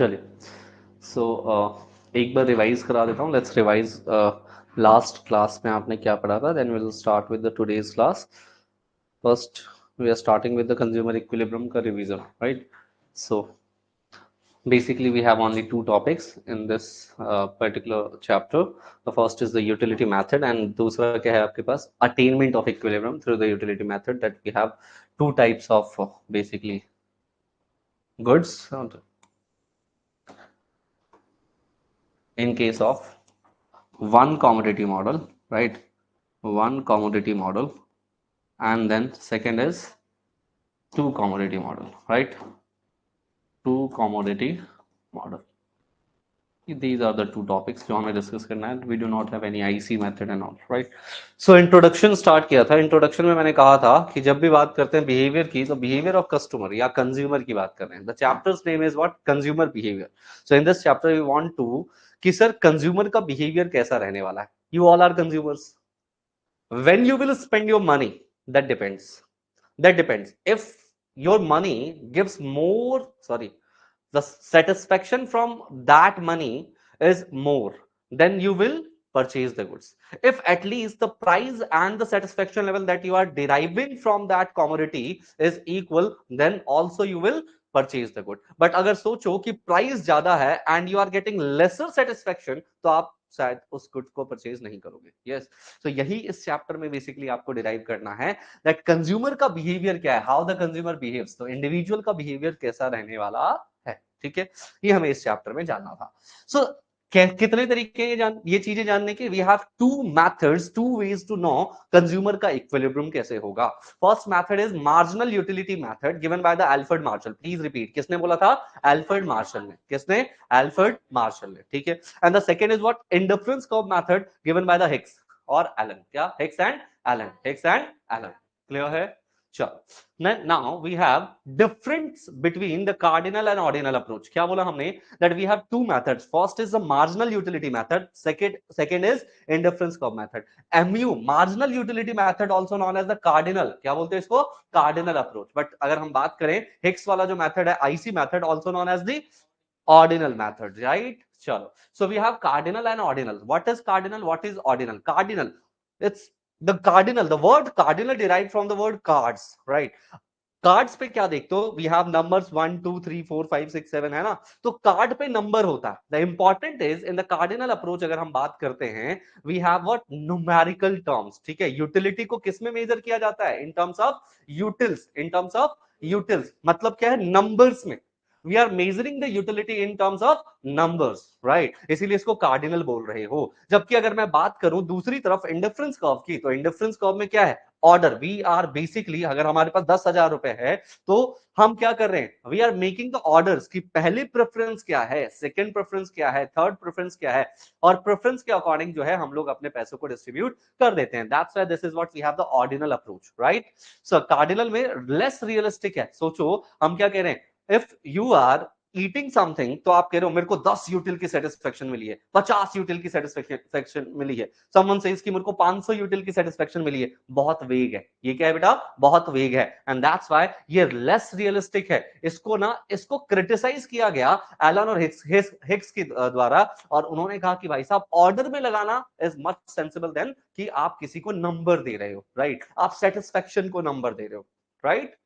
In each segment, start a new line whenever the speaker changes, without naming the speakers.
चलिए सो एक बार रिवाइज करा देता हूँ. Let's revise. लास्ट क्लास में आपने क्या पढ़ा था. Then will start with the today's class. First we are starting with the consumer equilibrium का revision, right. So basically we have only two topics in this particular chapter. The first is the utility method and दूसरा क्या है आपके पास, attainment of equilibrium through the utility method. That we have two types of basically goods in case of one commodity model, right. One commodity model, and then second is two commodity model, right. Two commodity model. These are the two topics जो हमें discuss करना है. We do not have any IC method and all, right. So introduction start किया था. Introduction में मैंने कहा था कि जब भी बात करते हैं बिहेवियर की, तो बिहेवियर ऑफ कस्टमर या कंज्यूमर की बात कर रहे हैं. The chapter's name is what, consumer behaviour. So in this chapter we want to कि सर कंज्यूमर का बिहेवियर कैसा रहने वाला है. You all are consumers. When you will spend your money, that depends if your money gives more, sorry, the satisfaction from that money is more, then you will purchase the goods. If at least the price and the satisfaction level that you are deriving from that commodity is equal, then also you will purchase the good. But अगर सोचो कि price ज्यादा है and you are getting lesser satisfaction, तो आप शायद उस good को परचेज नहीं करोगे. यस. तो यही इस चैप्टर में बेसिकली आपको डिराइव करना है दैट कंज्यूमर का बिहेवियर क्या है, हाउ द कंज्यूमर बिहेव्स. तो इंडिविजुअल का बिहेवियर कैसा रहने वाला है. ठीक है, ये हमें इस चैप्टर में जानना था. सो कितने तरीके ये चीजें जानने के. We have two methods, two ways to know consumer का इक्विलिब्रियम कैसे होगा. First method is marginal utility method given by the Alfred Marshall. Please repeat. किसने बोला था? एल्फ्रेड मार्शल ने. किसने? एल्फ्रेड मार्शल ने. ठीक है. And the second is what, indifference curve method given by the Hicks और एलन. क्या? Hicks and Allen. Hicks and Allen. Clear है? चलो, now we have difference between the cardinal and ordinal approach. क्या बोला हमने? that we have two methods. First is the marginal utility method. Second is indifference curve method. MU, marginal utility method, also known as the cardinal. क्या बोलते हैं इसको? cardinal approach. but अगर हम बात करें हिक्स वाला जो मेथड है, IC method, also known as the ordinal method, right. चलो, so we have cardinal and ordinal. What is cardinal? What is ordinal? Cardinal, it's the cardinal, the word cardinal derived from the word cards, right. Cards पे क्या देखते हो? We have numbers 1 2 3 4 5 6 7, है ना. तो card पे number होता है. The important is in the cardinal approach अगर हम बात करते हैं, we have what, numerical terms. ठीक है. यूटिलिटी को किस में मेजर किया जाता है? In terms of utils. In terms of utils मतलब क्या है? नंबर्स में. We are measuring the utility in terms of numbers, right. इसीलिए इसको कार्डिनल बोल रहे हो. जबकि अगर मैं बात करूं दूसरी तरफ इंडिफरेंस कर्व की, तो इंडिफरेंस कर्व में क्या है? ऑर्डर. वी आर बेसिकली, अगर हमारे पास 10,000 रुपए है, तो हम क्या कर रहे हैं? We are making the orders की पहली प्रेफरेंस क्या है, सेकंड प्रेफरेंस क्या है, थर्ड प्रेफरेंस क्या है, और प्रेफरेंस के अकॉर्डिंग जो है हम लोग अपने पैसों को डिस्ट्रीब्यूट कर देते हैं. That's why this is what we have the ordinal approach, right. So cardinal में लेस रियलिस्टिक है. सोचो हम क्या कह रहे हैं. If you are eating something, तो आप कह रहे हो मेरे को 10 यूटिल की सेटिस्फेक्शन मिली है, 50 यूटिल की सेटिस्फेक्शन मिली है. समवन सेज कि मेरे को 500 यूटिल की सेटिस्फेक्शन मिली है. बहुत वेग है. ये क्या है बेटा? बहुत वेग है. एंड दैट्स व्हाई ये लेस रियलिस्टिक है. इसको क्रिटिसाइज किया गया एलन और हिक्स के द्वारा, और उन्होंने कहा कि भाई साहब ऑर्डर में लगाना इज मच सेंसिबल देन कि आप किसी को नंबर दे रहे हो, राइट. आप सेटिस्फेक्शन को नंबर दे रहे हो, right.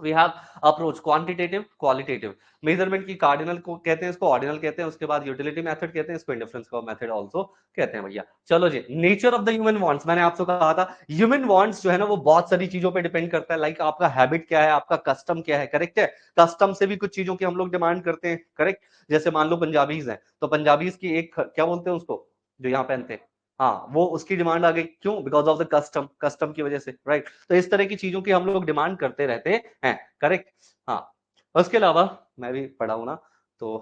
We have approach quantitative, qualitative. Measurement की कार्डिनल को कहते हैं, इसको ऑर्डिनल कहते हैं, उसके बाद यूटिलिटी मेथड कहते हैं, इसको इंडिफरेंस कर्व मेथड आल्सो कहते हैं भैया. चलो जी, nature of the human wants. मैंने आपसे कहा था ह्यूमन वांट्स जो है ना, वो बहुत सारी चीजों पे डिपेंड करता है. लाइक आपका हैबिट क्या है, आपका कस्टम क्या है, करेक्ट है. कस्टम से भी कुछ चीजों की हम लोग डिमांड करते हैं, करेक्ट. जैसे मान लो पंजाबीज हैं, तो पंजाबीज की एक क्या बोलते हैं उसको, जो यहाँ पहनते हैं, हाँ, वो उसकी डिमांड आ गई. क्यों? Because of the custom, custom की वजह से, राइट. तो इस तरह की चीजों की हम लोग डिमांड करते रहते हैं, करेक्ट. हाँ, उसके अलावा मैं भी पढ़ा हूँ ना, तो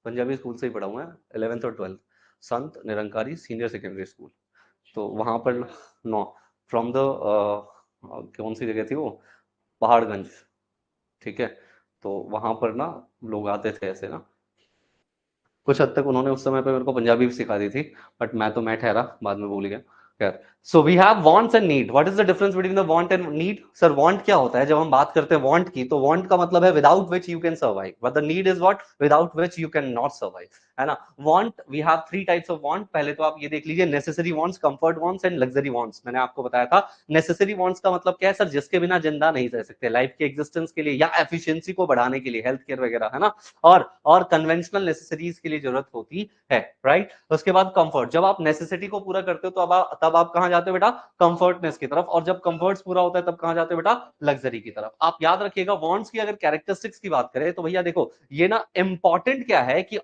पंजाबी स्कूल से ही पढ़ा हूँ मैं, 11th और 12th, Sant Nirankari senior secondary school. तो वहां पर नो, फ्रॉम द कौन सी जगह थी वो, पहाड़गंज. ठीक है. तो वहां पर ना लोग आते थे ऐसे ना. कुछ हद तक उन्होंने उस समय पे मेरे को पंजाबी भी सिखा दी थी, बट मैं ठहरा, बाद में भूल गया. खैर, so we have wants and need. What is the difference between the want and need? Sir want क्या होता है? जब हम बात करते हैं वांट की, तो वांट का मतलब है without which you can survive, but the need is what? Without which you can not survive, है ना. Want, we have three types of want. पहले तो आप ये देख लीजिए, necessary wants, comfort wants and luxury wants. मैंने आपको बताया था नेसेसरी वांट्स का मतलब क्या है सर? जिसके बिना जिंदा नहीं रह सकते, लाइफ के एग्जिस्टेंस के लिए या एफिशिएंसी को बढ़ाने के लिए, हेल्थ केयर वगैरह, है ना. और कन्वेंशनल नेसेसरीज के लिए जरूरत होती है, राइट. उसके बाद कंफर्ट. जब आप नेसेसिटी को पूरा करते हो तो तब आप कहां जाते हो बेटा? कंफर्टनेस की तरफ. और जब कंफर्ट्स पूरा होता है तब कहां जाते हो बेटा? लग्जरी की तरफ. आप याद रखिएगा, वांट्स की अगर कैरेक्टरिस्टिक्स की बात करें तो भैया देखो, ये ना इंपॉर्टेंट क्या है कि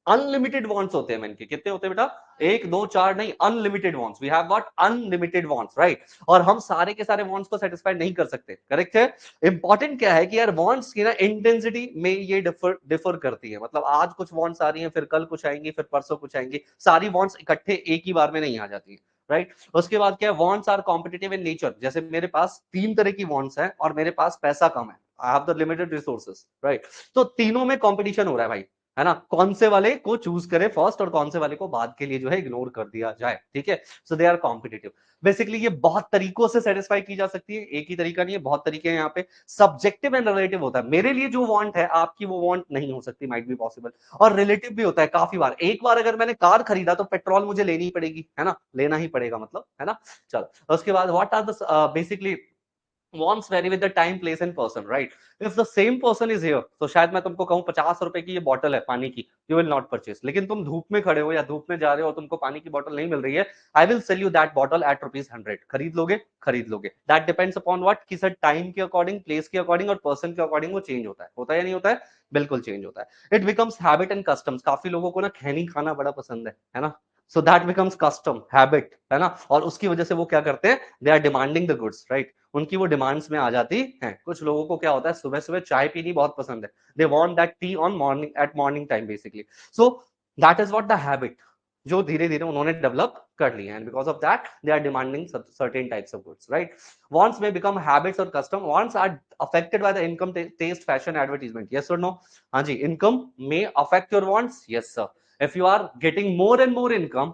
अनलिमिटेड वांट्स होते हैं मैन के. कितने होते हैं बेटा? एक दो चार नहीं, unlimited wants. We have what? Unlimited wants, right. और हम सारे के सारे वांट्स को सेटिस्फाई नहीं कर सकते, करेक्ट है. इंपॉर्टेंट क्या है कि यार वांट्स की ना इंटेंसिटी में ये डिफर करती है. मतलब आज कुछ वांट्स आ रही हैं, फिर कल कुछ आएंगी, फिर परसों कुछ आएंगी. सारी वांट्स इकट्ठे एक ही बार में नहीं आ जाती है, राइट. उसके बाद क्या है? Wants are competitive in nature. जैसे मेरे पास तीन तरह की वांट्स हैं और मेरे पास पैसा कम है. I have the limited resources, right. तो तीनों में कंपटीशन हो रहा है भाई, है ना. कौन से वाले को चूज करें फर्स्ट और कौन से वाले को बाद के लिए जो है इग्नोर कर दिया जाए, ठीक है. सो दे आर कॉम्पिटिटिव. बेसिकली ये बहुत तरीकों से सेटिस्फाई की जा सकती है, एक ही तरीका नहीं है, बहुत तरीके हैं यहाँ पे. सब्जेक्टिव एंड रिलेटिव होता है. मेरे लिए जो वांट है आपकी वो वांट नहीं हो सकती, माइट बी पॉसिबल. और रिलेटिव भी होता है काफी बार. एक बार अगर मैंने कार खरीदा तो पेट्रोल मुझे लेनी ही पड़ेगी, है ना. लेना ही पड़ेगा मतलब, है ना. चलो उसके बाद what are the basically wants vary with the time, place and person, right? If the same person is here, तो शायद मैं तुमको कहूँ 50 रुपए की ये बॉटल है पानी की, you will not purchase. लेकिन तुम धूप में खड़े हो या धूप में जा रहे हो, तुमको पानी की बॉटल नहीं मिल रही है, I will sell you that bottle at ₹100. खरीद लोगे? खरीद लोगे. That depends upon what? कि सर टाइम के अकॉर्डिंग, प्लेस के अकॉर्डिंग और पर्सन के अकॉर्डिंग वो चेंज होता है या नहीं होता है? बिल्कुल चेंज होता है. It becomes habit and customs. काफी लोगों को ना खैनी खाना बड़ा पसंद है ना. So that becomes custom, habit, है ना. और उसकी वजह से वो क्या करते हैं? They are demanding the goods, right. उनकी वो डिमांड्स में आ जाती है. कुछ लोगों को क्या होता है, सुबह सुबह चाय पीनी बहुत पसंद है. They want that tea on morning, at morning time basically. So that is what the habit जो धीरे धीरे उन्होंने डेवलप कर ली है. And because of that they are demanding certain types of goods, right. Wants may become habits और custom. Wants are affected by the income, taste, fashion, advertisement. Yes और no? हाँ जी. Income may affect your wants. Yes sir. If you are getting more and more income,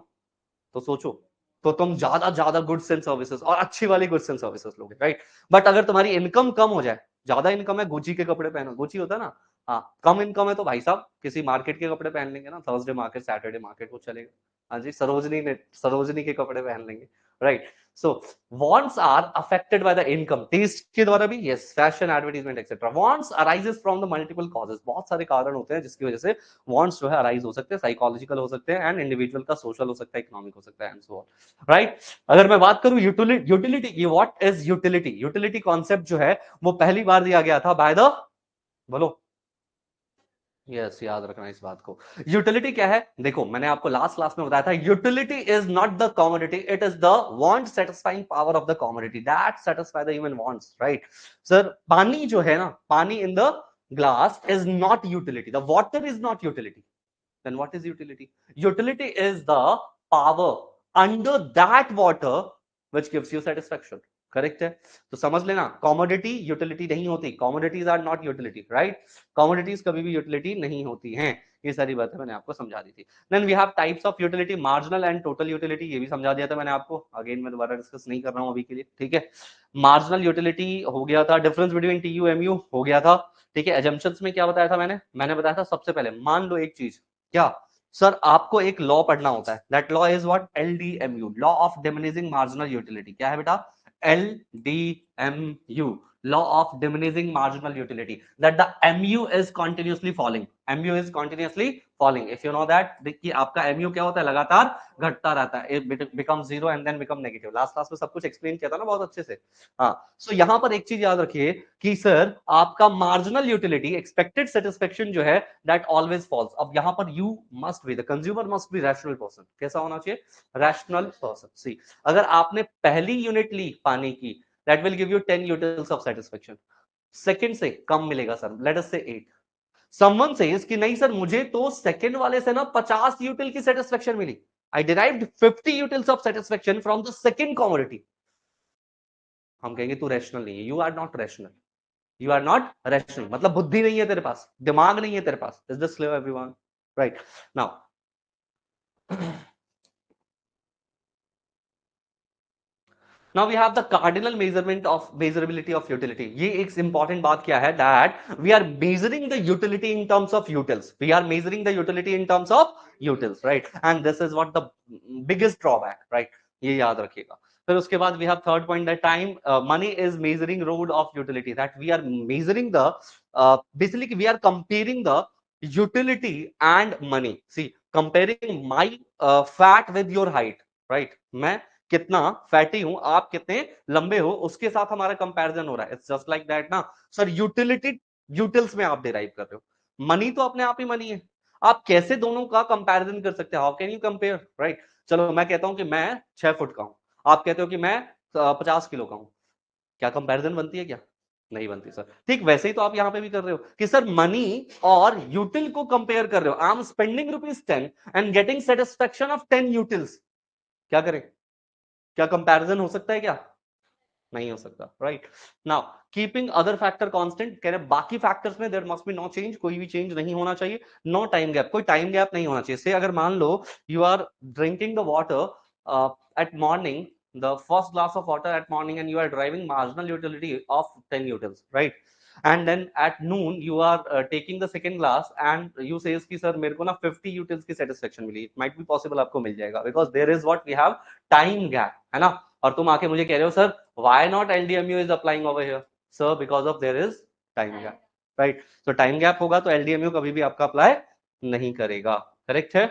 तो सोचो, तो तुम ज्यादा ज्यादा गुड्स एंड सर्विसेज और अच्छी वाली गुड्स एंड सर्विसेज लोगे, राइट. बट अगर तुम्हारी इनकम कम हो जाए, ज्यादा इनकम है, गुची के कपड़े पहनो, गुची होता है ना. हाँ, कम इनकम है तो भाई साहब किसी मार्केट के कपड़े पहन लेंगे ना, थर्सडे मार्केट, सैटरडे मार्केट, वो चलेगा. हाँ जी, सरोजनी के कपड़े पहन लेंगे, right. So wants are affected by the income, taste के द्वारा भी, yes, fashion, advertisement etcetera. wants arises from the multiple causes. बहुत सारे कारण होते हैं जिसकी वजह से wants जो है अराइज हो सकते हैं. साइकोलॉजिकल हो सकते हैं, एंड इंडिविजुअल का सोशल हो सकता है, इकोनॉमिक हो सकता है, एंड सो ऑन, राइट. अगर मैं बात करूं यूटिलिटी की, what is utility? Utility concept जो है वो पहली बार दिया गया था बाय द, बोलो. यस, याद रखना इस बात को. यूटिलिटी क्या है? देखो मैंने आपको लास्ट क्लास में बताया था, utility is not the commodity, it is the want satisfying power of the commodity that satisfy the human wants, right. Sir पानी जो है ना, पानी in the glass is not utility. The water is not utility. then what is utility? Utility is the power under that water which gives you satisfaction. Correct है. तो समझ लेना, commodity utility नहीं होती. Commodities are not utility, right. Commodities कभी भी utility नहीं होती हैं. ये सारी बातें मैंने आपको समझा दी थी. Then we have types of utility, marginal and total utility. ये भी समझा दिया था मैंने आपको. अगेन मैं दोबारा डिस्कस नहीं कर रहा हूं अभी के लिए, ठीक है. मार्जिनल यूटिलिटी हो गया था, difference between T U M U हो गया था, ठीक है. एजम्पशंस में क्या बताया था मैंने बताया था सबसे पहले, मान लो एक चीज, क्या सर, आपको एक लॉ पढ़ना होता है. That law is what? LDMU, law of diminishing marginal utility. क्या है बेटा? LDMU, law of diminishing marginal utility, that the MU is continuously falling. MU is continuously falling. If you know that, देखिए आपका MU क्या होता है? लगातार घटता रहता है. It becomes zero and then become negative. Last class में सब कुछ एक्सप्लेन किया था ना बहुत अच्छे से. हाँ, सो यहाँ पर एक चीज याद रखिए कि सर आपका मार्जिनल यूटिलिटी, एक्सपेक्टेड सेटिस्फेक्शन जो है, दैट ऑलवेज फॉल्स. अब यहाँ पर you must be, the consumer must be rational person. कैसा होना चाहिए? Rational person. सी, अगर आपने पहली यूनिट ली पानी की, that will give you 10 utils of satisfaction. Second से कम मिलेगा सर, लेट अस से 8. समवन सेज कि नहीं सर, मुझे तो सेकंड वाले से ना 50 यूटिल की सेटिस्फेक्शन मिली. I derived 50 utils of satisfaction from the second commodity. हम कहेंगे तू रैशनल नहीं है. You are not rational. You are not rational मतलब बुद्धि नहीं है तेरे पास, दिमाग नहीं है तेरे पास. Is this clear everyone? Right now Now we have the cardinal measurement of measurability of utility. ये एक important बात क्या है, that we are measuring the utility in terms of utils. We are measuring the utility in terms of utils, right? And this is what the biggest drawback, right? ये याद रखिएगा. फिर उसके बाद we have third point, that time money is measuring role of utility, that we are measuring the basically we are comparing the utility and money. See, comparing my fat with your height, right? मैं कितना fatty हूं, आप कितने लंबे हो, उसके साथ हमारा कंपैरिजन हो रहा है. इट्स जस्ट लाइक दैट ना सर. यूटिलिटी यूटिल्स में आप डिराइव कर रहे हो, मनी तो अपने आप ही मनी है. आप कैसे दोनों का कंपैरिजन कर सकते हैं? How can you compare, right? चलो मैं कहता हूं कि मैं 6 फुट का हूं, आप कहते हो कि मैं 50 किलो का हूं. क्या कंपैरिजन बनती है? क्या नहीं बनती सर. ठीक वैसे ही तो आप यहां पे भी कर रहे हो कि सर मनी और यूटिल को कंपेयर कर रहे हो. I am spending ₹10 and getting satisfaction of 10 utils. क्या करें? क्या कंपैरिजन हो सकता है? क्या नहीं हो सकता, right? Now keeping other factor constant, कह रहे बाकी फैक्टर्स में there must be no change, कोई भी चेंज नहीं होना चाहिए. नो टाइम गैप, कोई टाइम गैप नहीं होना चाहिए. से अगर मान लो you are drinking the water at morning, the first glass of water at morning, and you are driving marginal utility of 10 utils, right? And then at noon you are taking the second glass and you says कि sir मेरे को ना 50 utils की satisfaction milli. It might be possible आपको मिल जाएगा because there is what we have time gap, है ना? और तुम आके मुझे कह रहे हो sir why not LDMU is applying over here? Sir, because of there is time gap, right? So time gap होगा तो LDMU कभी भी आपका अप्लाई नहीं करेगा. करेक्ट है?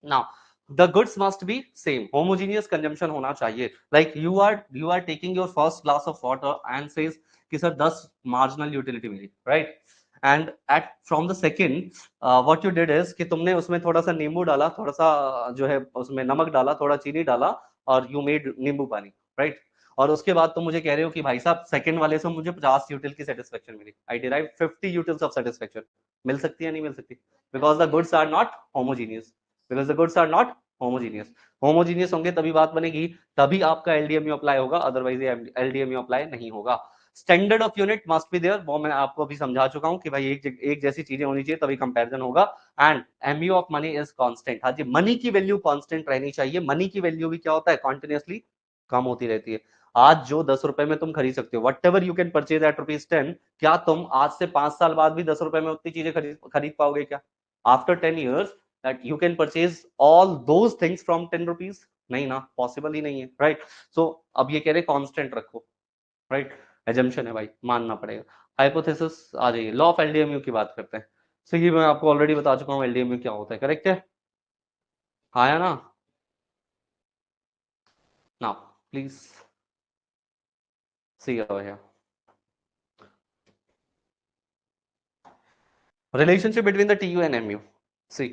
Now the goods must be same, homogeneous consumption होना चाहिए. Like you are taking your first glass of water and says कि सर 10 marginal utility मिली, right? And at from the second what you did is कि तुमने उसमें थोड़ा सा नींबू डाला, थोड़ा सा जो है उसमें नमक डाला, थोड़ा चीनी डाला और you made नींबू पानी, right? और उसके बाद तुम मुझे कह रहे हो कि भाई साहब सेकंड वाले से मुझे 50 यूटिल की सेटिस्फेक्शन मिली. I derive 50 utils of satisfaction. मिल सकती है नहीं मिल सकती? Because the goods are not homogeneous. Because the goods are not homogeneous. Homogeneous होंगे तभी बात बनेगी, तभी आपका एलडीएमयू अप्लाई होगा, अदरवाइज एलडीएमयू अप्लाई नहीं होगा. Standard of unit must be there, वो मैं आपको अभी समझा चुका हूं कि भाई एक जैसी चीजें होनी चाहिए तभी कंपैरिजन होगा. And MU of money is constant. हाँ जी, मनी की वैल्यू कांस्टेंट रहनी चाहिए. मनी की वैल्यू भी क्या होता है? कॉन्टिन्यूसली कम होती रहती है. आज जो 10 रुपए में तुम खरीद सकते हो, whatever you can purchase at ₹10, क्या तुम आज से 5 साल बाद भी 10 रुपए में उतनी चीजें खरीद पाओगे? क्या after 10 years that you can purchase all those things from 10 rupees? नहीं ना, पॉसिबल ही नहीं है, राइट? सो अब ये कह रहे कांस्टेंट रखो, राइट? एजम्पशन है भाई, मानना पड़ेगा. हाइपोथेसिस आ जाइए. लॉ ऑफ एलडीएमयू की बात करते हैं. सो ये मैं आपको ऑलरेडी बता चुका हूँ एलडीएमयू क्या होता है. करेक्ट है? आया ना? Now please see over here. Relationship between the TU and MU. See,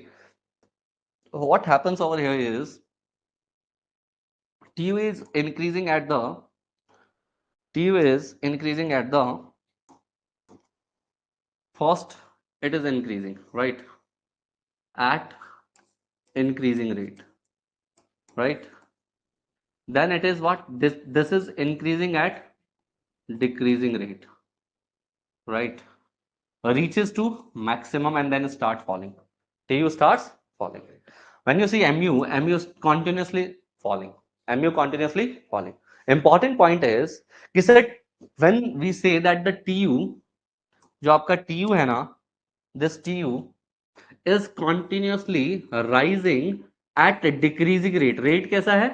what happens over here is TU is increasing at the first, it is increasing, right? At increasing rate, right? Then it is what? This is increasing at decreasing rate, right? Reaches to maximum and then start falling. TU starts falling. When you see MU is continuously falling. MU continuously falling. Important point is कि sir when we say that the TU, जो आपका TU है ना, this TU is continuously rising at decreasing rate. Rate कैसा है?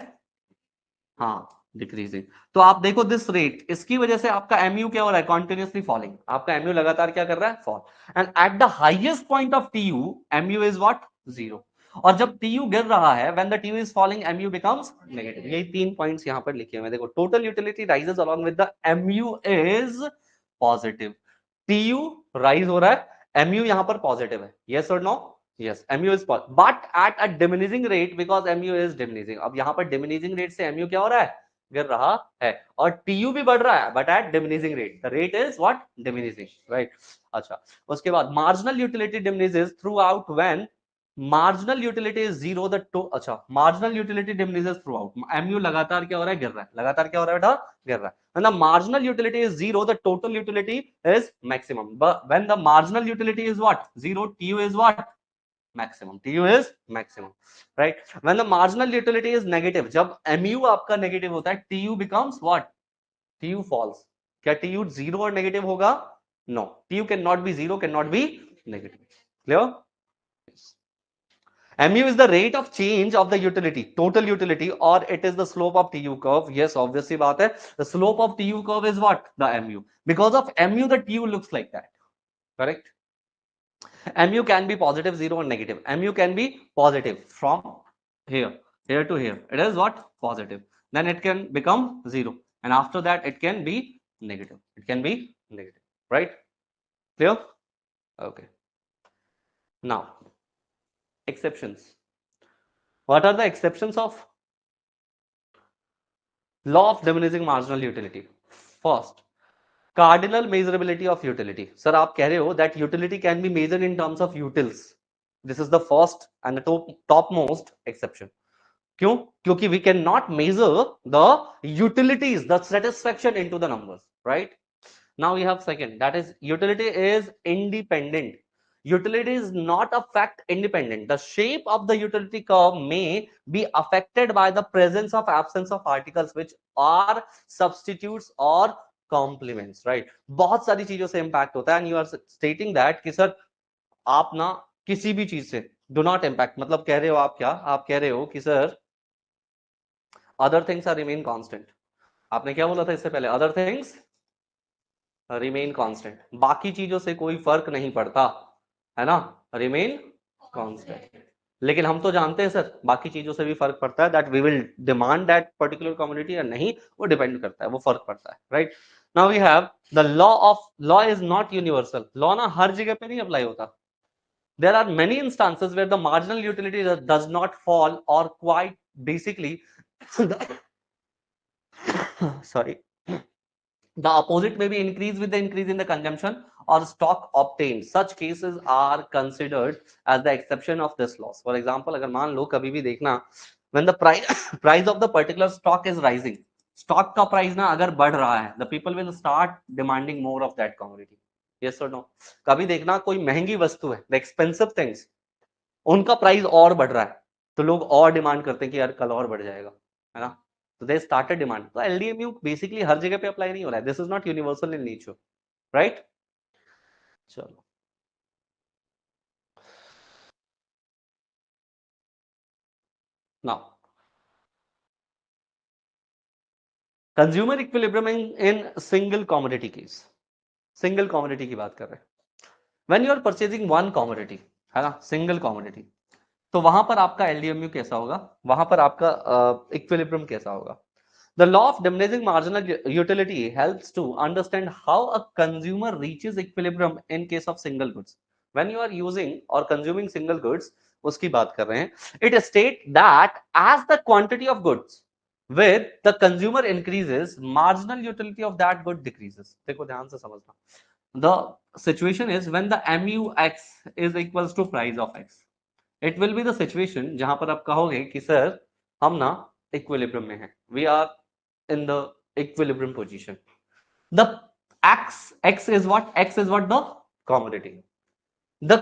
हाँ, decreasing. तो आप देखो दिस रेट, इसकी वजह से आपका एमयू क्या हो रहा है? Continuously falling. आपका एमयू लगातार क्या कर रहा है? Fall. And at the highest point of TU MU is what? 0. और जब टीयू गिर रहा है, when the TU is falling, MU becomes negative. यही 3 पॉइंट्स यहां पर लिखे हुए हैं. देखो, total utility rises along with the MU is positive. TU rise हो रहा है, एमयू यहां पर पॉजिटिव है. यस और no? Yes, MU is positive but at a diminishing rate, because MU is diminishing. अब यहां पर डिमिनिशिंग रेट से एमयू क्या हो रहा है? गिर रहा है. और टीयू भी बढ़ रहा है but at diminishing rate. The rate is what? Diminishing, right? अच्छा, उसके बाद marginal utility diminishes through out when marginal utility is 0. अच्छा, marginal utility diminishes through out. MU लगातार क्या हो रहा है? गिर रहा है. लगातार क्या हो रहा है बेटा? गिर रहा है. When the marginal utility is 0, the total utility is maximum. But when the marginal utility is what? 0, TU is what? maximum. TU is maximum, right? When the marginal utility is negative, जब MU आपका negative होता है, TU becomes what? TU falls. क्या TU zero और negative होगा? No. TU cannot be zero, cannot be negative. Clear? Yes. MU is the rate of change of the utility, total utility, or it is the slope of TU curve. Yes, obviously बात है. The slope of TU curve is what? The MU. Because of MU, the TU looks like that. Correct? MU can be positive, 0 or negative. MU can be positive from here to here. It is what? Positive. Then it can become 0. And after that, it can be negative. It can be negative. Right? Clear? Okay. Now, exceptions. What are the exceptions of law of diminishing marginal utility? First, cardinal measurability of utility. Sir, आप कह रहे हो that utility can be measured in terms of utils. This is the first and the topmost exception. क्यों? क्योंकि we cannot measure the utilities, the satisfaction into the numbers, right? Now we have second, that is utility is independent. Utility is not a fact independent. The shape of the utility curve may be affected by the presence of absence of articles which are substitutes or complements, right? बहुत सारी चीजों से impact होता है and you are stating that कि sir आप ना किसी भी चीज से do not impact, मतलब कह रहे हो आप क्या? आप कह रहे हो कि sir other things are remain constant. आपने क्या बोला था इससे पहले? Other things remain constant. बाकी चीजों से कोई फर्क नहीं पड़ता, है ना? Remain constant. लेकिन हम तो जानते हैं सर बाकी चीजों से भी फर्क पड़ता है, that we will demand that particular commodity या नहीं, वो डिपेंड करता है, वो फर्क पड़ता है, right? Now we have the law is not universal. Law ना हर जगह पे नहीं अप्लाई होता. There are many instances where the marginal utility does not fall or quite basically sorry, the opposite may be increased with the increase in the consumption or stock obtained. Such cases are considered as the exception of this law. For example, अगर मान लो कभी भी देखना, when the price of the particular stock is rising, stock का price ना अगर बढ़ रहा है, the people will start demanding more of that commodity. Yes or no? कभी देखना कोई महंगी वस्तु है, the expensive things, उनका price और बढ़ रहा है, तो लोग और डिमांड करते हैं कि यार कल और बढ़ जाएगा, है ना? तो दे स्टार्टेड डिमांड. तो एलडीएमयू बेसिकली हर जगह पे अप्लाई नहीं हो रहा है. This is not universal in nature, right? चलो, now consumer equilibrium in single commodity case. Single commodity की बात कर रहे हैं. When you are purchasing one commodity, है ना, सिंगल कमोडिटी, तो वहां पर आपका एलडीएमयू कैसा होगा, वहां पर आपका इक्विलिब्रियम कैसा होगा? The law of diminishing marginal utility helps to understand how a consumer reaches equilibrium in case of single goods. When you are using or consuming single goods, उसकी बात कर रहे हैं. It states that as the quantity of goods with the consumer increases, marginal utility of that good decreases. देखो ध्यान से समझना. The situation is when the MUX is equals to price of X. It will be the situation जहां पर आप कहोगे कि sir हम ना equilibrium में हैं. We are in the equilibrium position. The x is what? X is what? The commodity. The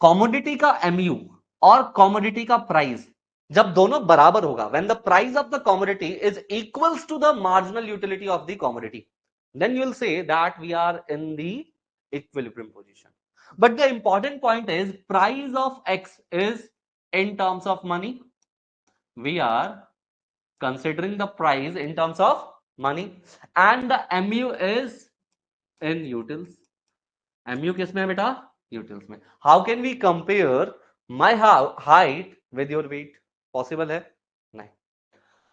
commodity का mu और commodity का price जब दोनों बराबर होगा, when the price of the commodity is equals to the marginal utility of the commodity, then you will say that we are in the equilibrium position. But the important point is price of X is in terms of money. We are considering the price in terms of money and the mu is in utils. mu किस में है बेटा? Utils में. How can we compare my height with your weight? Possible है? नहीं.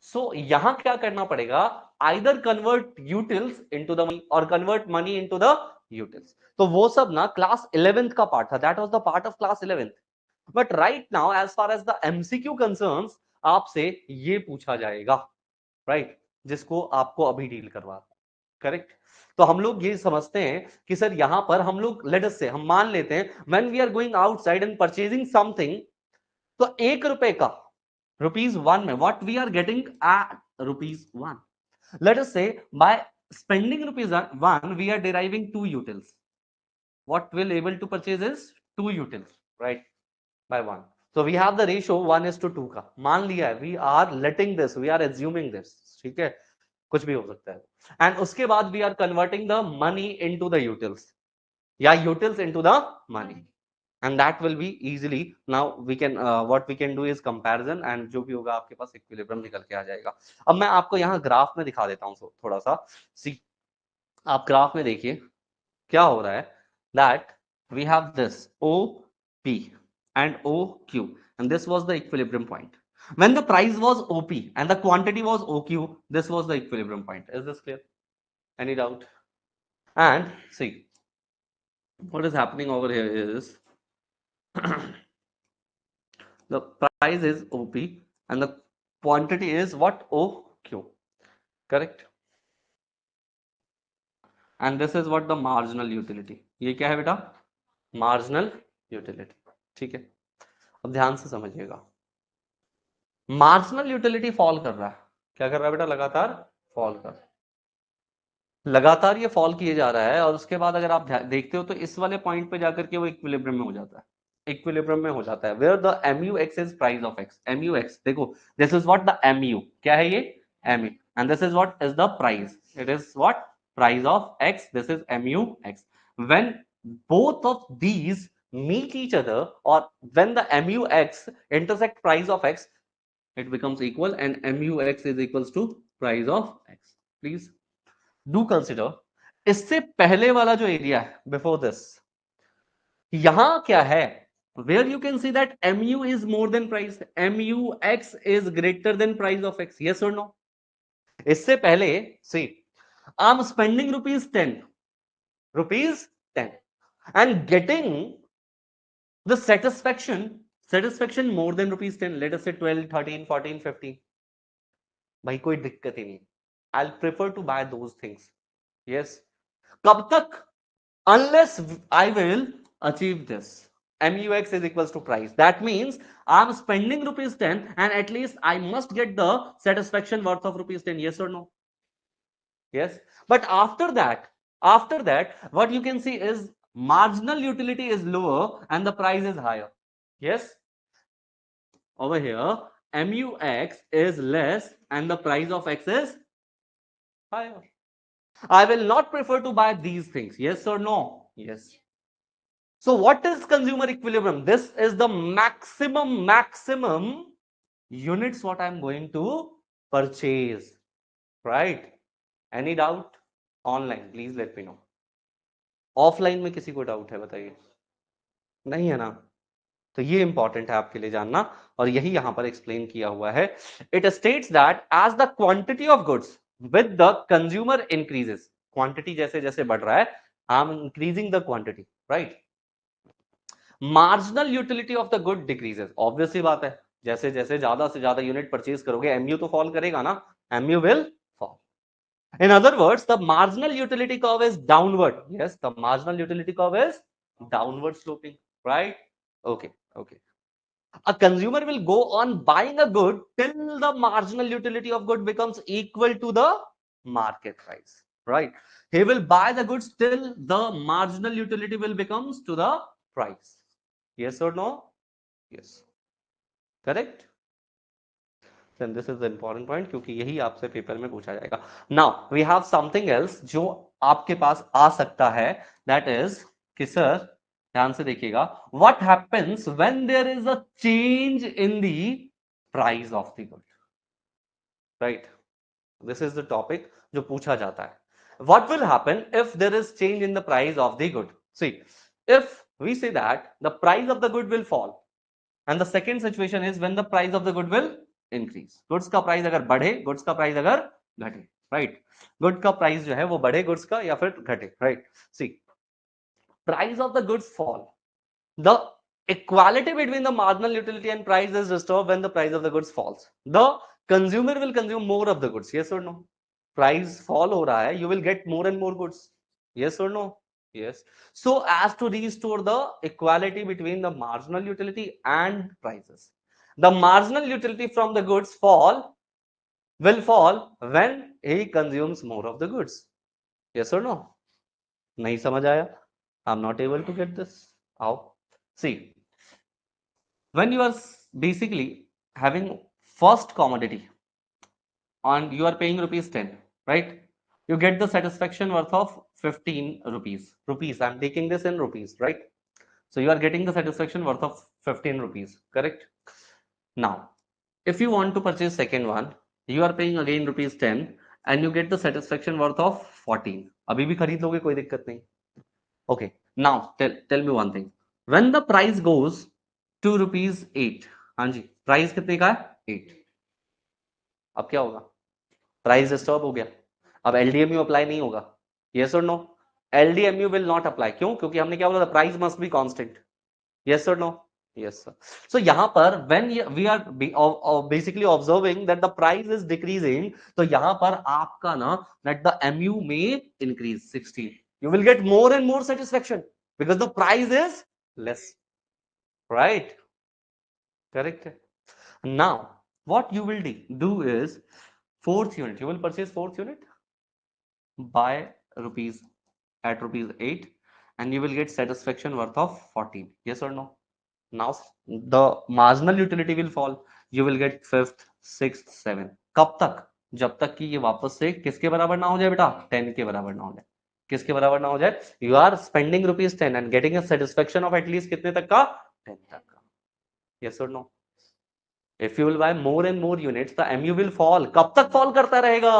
So यहां क्या करना पड़ेगा? Either convert utils into the money or convert money into the utils. तो वो सब ना class 11th का part था. That was the part of class 11th. But right now, as far as the MCQ concerns, आपसे ये पूछा जाएगा, राइट, जिसको आपको अभी डील करवा. करेक्ट? तो हम लोग ये समझते हैं कि सर यहां पर हम लोग लेट अस से हम मान लेते हैं when we are going outside and purchasing something, तो 1 रुपए का ₹1 में what we are getting at ₹1. Let us say by spending ₹1 we are deriving 2 utils. What we'll able to purchase is 2 utils, right? by 1. So we have the ratio 1:2 का मान लिया है, we are letting this, we are assuming this, ठीक है, कुछ भी हो सकता है, and उसके बाद we are converting the money into the utils या utils into the money, and that will be easily, now we can what we can do is comparison, and जो भी होगा आपके पास इक्विलिब्रियम निकल के आ जाएगा. अब मैं आपको यहाँ ग्राफ में दिखा देता हूँ थोड़ा सा. सी, आप ग्राफ में देखिए क्या हो रहा है, that we have this OP and OQ, and this was the equilibrium point. When the price was OP and the quantity was OQ, this was the equilibrium point. Is this clear? Any doubt? And see, what is happening over here is the price is OP and the quantity is what? OQ. Correct? And this is what the marginal utility. ये क्या है बेटा? Marginal utility. ठीक है, अब ध्यान से समझिएगा. मार्जिनल यूटिलिटी फॉल कर रहा है. क्या कर रहा है बेटा? लगातार फॉल कर रहा है. लगातार ये फॉल किए जा रहा है, और उसके बाद अगर आप देखते हो तो इस वाले पॉइंट पे जाकर के वो इक्विलिब्रियम में हो जाता है. इक्विलिब्रियम में हो जाता है where the mu x is price of x. mu x देखो, this is what the mu. क्या है ये? mu. And this is what is the price. It is what? Price of x. This is mu x. When both of these meet each other, or when the mu x intersect price of x, it becomes equal, and mu x is equals to price of x. Please do consider, इससे पहले वाला जो area है before this, यहां क्या है? Where you can see that mu is more than price, mu x is greater than price of x. Yes or no? इससे पहले see, I'm spending rupees 10, rupees 10, and getting the satisfaction more than rupees 10. Let us say 12, 13, 14, 15. भाई कोई दिक्कत ही नहीं. I'll prefer to buy those things. Yes. कब तक? Unless I will achieve this. MUX is equals to price. That means I'm spending rupees 10, and at least I must get the satisfaction worth of rupees 10. Yes or no? Yes. But after that, what you can see is marginal utility is lower and the price is higher. Yes. Over here, MUX is less and the price of X is higher. I will not prefer to buy these things. Yes or no? Yes. So what is consumer equilibrium? This is the maximum units what I'm going to purchase, right? Any doubt? Online, please let me know. Offline में किसी को doubt है बताइए? नहीं है ना? तो ये इंपॉर्टेंट है आपके लिए जानना, और यही यहां पर एक्सप्लेन किया हुआ है. It states that as the quantity of goods with the consumer increases, quantity जैसे जैसे बढ़ रहा है, I am increasing the quantity, right? Marginal utility of the good decreases. Obviously बात है, जैसे जैसे ज्यादा से ज्यादा यूनिट परचेज करोगे, एमयू तो फॉल करेगा ना, MU will fall. In other words, the marginal utility curve is downward. Yes, the marginal utility curve is downward sloping, right? Okay, okay. A consumer will go on buying a good till the marginal utility of good becomes equal to the market price, right? He will buy the goods till the marginal utility will becomes to the price. Yes or no? Yes. Correct? Then this is the important point, क्योंकि यही आपसे paper में पूछा जाएगा. Now we have something else जो आपके पास आ सकता है, that is कि सर ध्यान से देखिएगा, what happens when there is a change in the price of the good, right? This is the topic जो पूछा जाता है. What will happen if there is change in the price of the good? See, if we say that the price of the good will fall, and the second situation is when the price of the good will increase. Goods का price अगर बढ़े, goods का price अगर घटे, right? Good का price जो है वो बढ़े, गुड्स का, या फिर घटे, right? See, price of the goods fall, the equality between the marginal utility and price is restored when the price of the goods falls. The consumer will consume more of the goods. Yes or no? Price fall हो रहा है, you will get more and more goods. Yes or no? Yes. So as to restore the equality between the marginal utility and prices, the marginal utility from the goods will fall when he consumes more of the goods. Yes or no? नहीं समझ आया? I'm not able to get this. How? See, when you are basically having first commodity and you are paying rupees 10, right? You get the satisfaction worth of 15 rupees. I'm taking this in rupees, right? So you are getting the satisfaction worth of 15 rupees, correct? Now if you want to purchase second one, you are paying again rupees 10 and you get the satisfaction worth of 14. अभी भी खरीद लोगे, कोई दिक्कत नहीं. Okay, now tell me one thing. When the price goes to rupees 8, हाँ जी, price कितने का है 8, अब क्या होगा? प्राइस डिस्टर्ब हो गया. अब एलडीएमयू अप्लाई नहीं होगा. यस और no? LDMU will not apply. क्यों? क्योंकि हमने क्या बोला था, price must be constant. Yes और नो? Yes, sir. So यहाँ पर when we are basically observing that the price is decreasing, तो यहाँ पर आपका ना that the MU may increase 16. You will get more and more satisfaction because the price is less, right? Correct. Now what you will do is fourth unit. You will purchase fourth unit by rupees at rupees 8, and you will get satisfaction worth of 14. Yes or no? Now the marginal utility will fall. You will get fifth, sixth, seventh. कब तक? जब तक कि ये वापस से किसके बराबर ना हो जाए बेटा? 10 के बराबर ना हो जाए. किसके बराबर ना हो जाए? You are spending rupees 10 and getting a satisfaction of at least कितने तक का? 10 तक का. Yes or no? If you will buy more and more units, the MU will fall. कब तक fall करता रहेगा?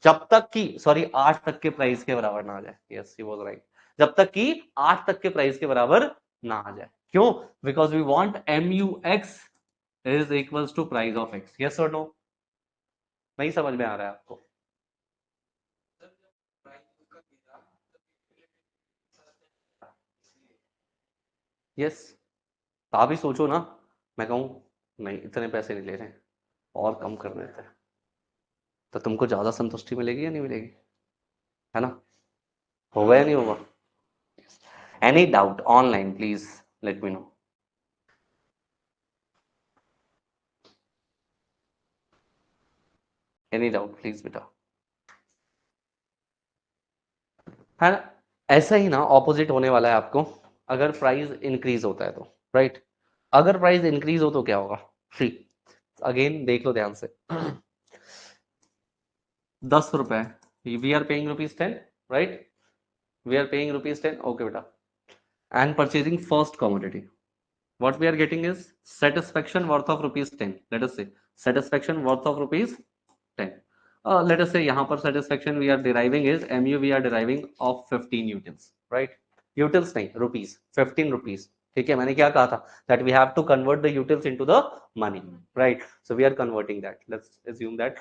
जब तक कि 8 तक के प्राइस के बराबर ना आ जाए. Yes, he was right. जब तक कि 8 तक के प्राइस के बराबर ना आ जाए. क्यों? Because we want MUX is equals to price of X. Yes or no? नहीं समझ में आ रहा है आपको? Yes. तो आप ही सोचो ना. मैं कहूँ नहीं, इतने पैसे नहीं ले रहे हैं, और कम कर देते हैं, तो तुमको ज्यादा संतुष्टि मिलेगी या नहीं मिलेगी? है ना? होगा या नहीं होगा? Any doubt online, please let me know. Any doubt, please बेटा. है ना? ऐसा ही ना ऑपोजिट होने वाला है आपको, अगर प्राइस इंक्रीज होता है तो, राइट? अगर प्राइस इंक्रीज हो तो क्या होगा? सी, अगेन देख लो ध्यान से. 10 रुपए, वी आर पेइंग रुपीज 10, राइट? We are paying rupees 10, okay बेटा. And purchasing first commodity, what we are getting is satisfaction worth of rupees 10. Let us say satisfaction worth of rupees 10. Let us say यहाँ पर satisfaction we are deriving is MU we are deriving of 15 utils, right? Utils नहीं, rupees, 15 rupees. ठीक है, मैंने क्या कहा था? That we have to convert the utils into the money, right? So we are converting that. Let's assume that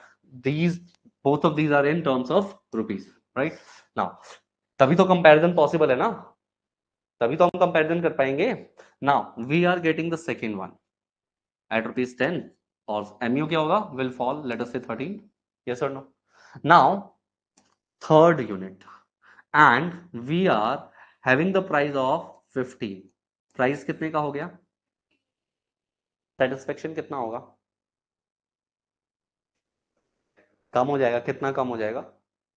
both of these are in terms of rupees, right? Now तभी तो comparison possible है ना, तभी तो हम comparison कर पाएंगे. Now we are getting the second one at rupees 10 और एमयू क्या होगा? विल फॉल, लेट अस से 13. यस और no? Now third unit and we are having the price of 15. Price कितने का हो गया? सेटिस्फेक्शन कितना होगा? कम हो जाएगा. कितना कम हो जाएगा?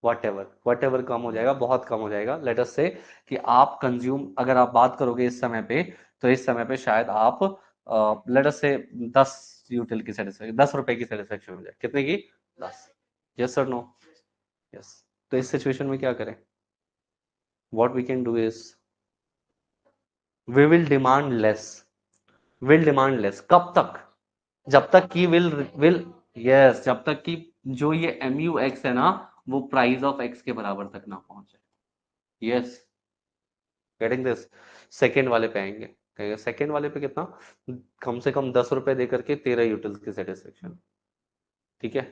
वट एवर कम हो जाएगा, बहुत कम हो जाएगा. लेट अस से कि आप कंज्यूम, अगर आप बात करोगे इस समय पे, तो इस समय पे शायद आप लेट अस से 10 यूटिल की सेटिस्फेक्शन, 10 रुपए की सेटिस्फेक्शन हो जाए. कितने की? 10. यस और नो? यस. तो इस सिचुएशन में क्या करें? What we can do is we will demand less. कब तक? जब तक कि विल यस, जब तक कि जो ये MU X है ना, वो प्राइस ऑफ X के बराबर तक ना पहुंचे. Yes, getting this. सेकेंड वाले पे आएंगे. कहेगा सेकेंड वाले पे कितना? कम से कम 10 रुपए दे करके 13 यूटिल्स की सेटिस्फेक्शन. ठीक है,